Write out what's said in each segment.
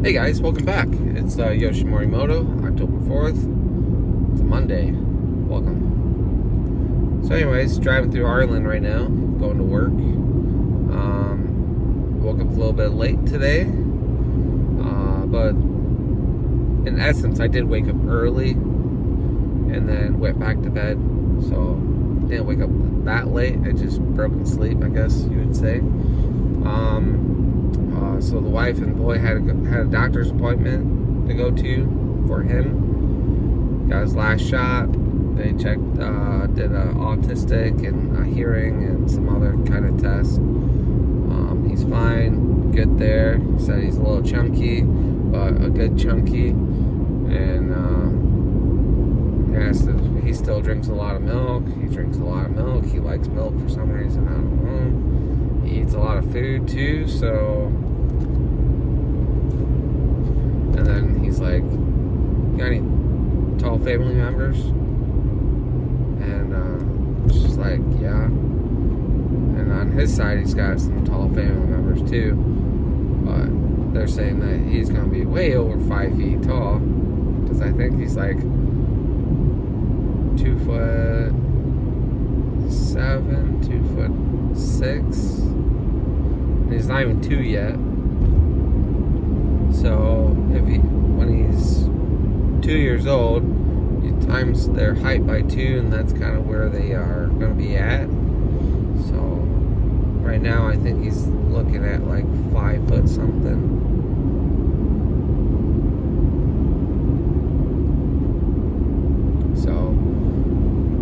Hey guys, welcome back. It's Yoshi Morimoto, October 4th. It's a Monday. Welcome. So anyways, driving through Ireland right now, going to work. Woke up a little bit late today. But in essence, I did wake up early and then went back to bed. So didn't wake up that late. I just broken sleep, I guess you would say. So the wife and boy had a doctor's appointment to go to for him. Got his last shot. They checked, did a autistic and a hearing and some other kind of tests. He's fine, good there. He said he's a little chunky, but a good chunky. And he still drinks a lot of milk. He drinks a lot of milk. He likes milk for some reason. I don't know. He eats a lot of food too, so. And then he's like, "Got any tall family members?" And she's like, "Yeah." And on his side, he's got some tall family members too. But they're saying that he's gonna be way over 5 feet tall, because I think he's like 2'7", 2'6". And he's not even 2 yet. So when he's 2 years old, you times their height by 2, and that's kind of where they are going to be at. So right now, I think he's looking at like 5 foot something. So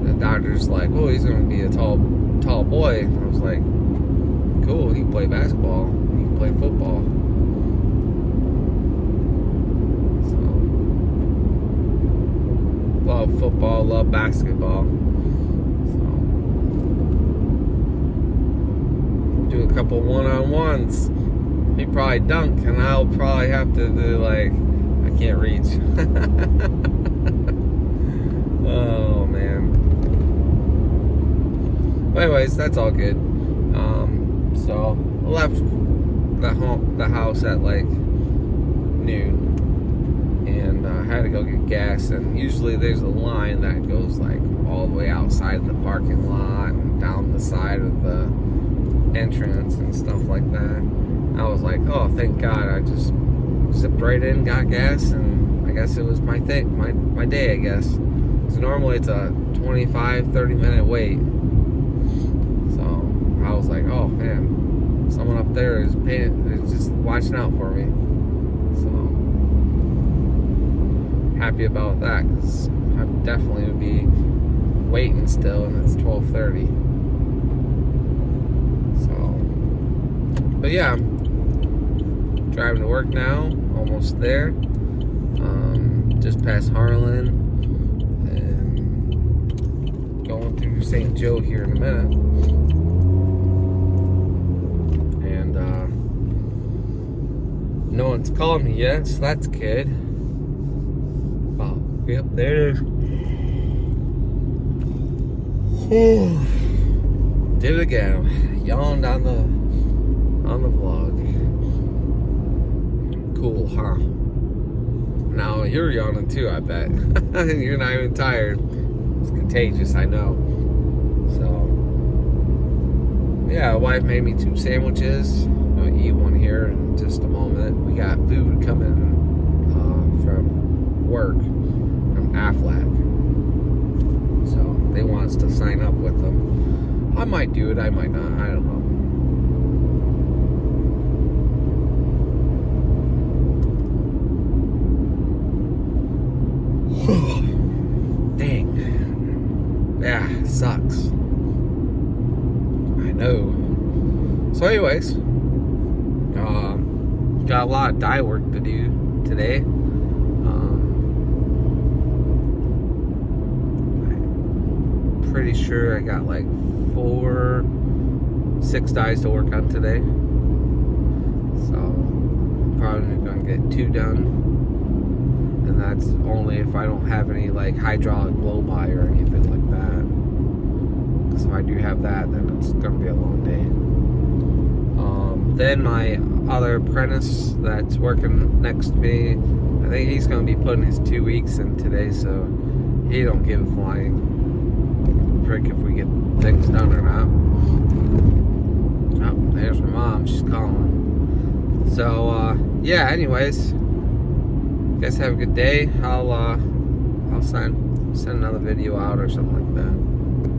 the doctor's like, "Oh, he's going to be a tall boy." And I was like, "Cool. He can play basketball. He can play football." Love football, love basketball. So, do a couple one-on-ones. He probably dunk, and I'll probably have to do like, I can't reach. Oh man. But anyways, that's all good. So I left the house at like noon. And I had to go get gas, and usually there's a line that goes like all the way outside the parking lot and down the side of the entrance and stuff like that. I was like, oh, thank God, I just zipped right in, got gas, and I guess it was my day, I guess. So normally it's a 25-30 minute wait. So I was like, oh man, someone up there is just watching out for me. So happy about that, because I definitely would be waiting still, and it's 12:30. So, but yeah, driving to work now, almost there. Just past Harlan, and going through St. Joe here in a minute. And no one's called me yet, so that's good. Yep, there it is. Did it again. Yawned on the vlog. Cool, huh? Now you're yawning too, I bet. You're not even tired. It's contagious, I know. So yeah, wife made me 2 sandwiches. I'll eat one here in just a moment. We got food coming from work. Affleck. So they want us to sign up with them. I might do it, I might not, I don't know. Dang. Yeah, it sucks. I know. So anyways, got a lot of dye work to do today. Pretty sure I got like 6 dyes to work on today. So probably gonna get 2 done, and that's only if I don't have any like hydraulic blow by or anything like that. Because if I do have that, then it's gonna be a long day. Then my other apprentice that's working next to me, I think he's going to be putting his 2 weeks in today, so he don't give a flying frick if we get things done or not. Oh, there's my mom. She's calling. So, yeah, anyways, you guys have a good day. I'll send another video out or something like that.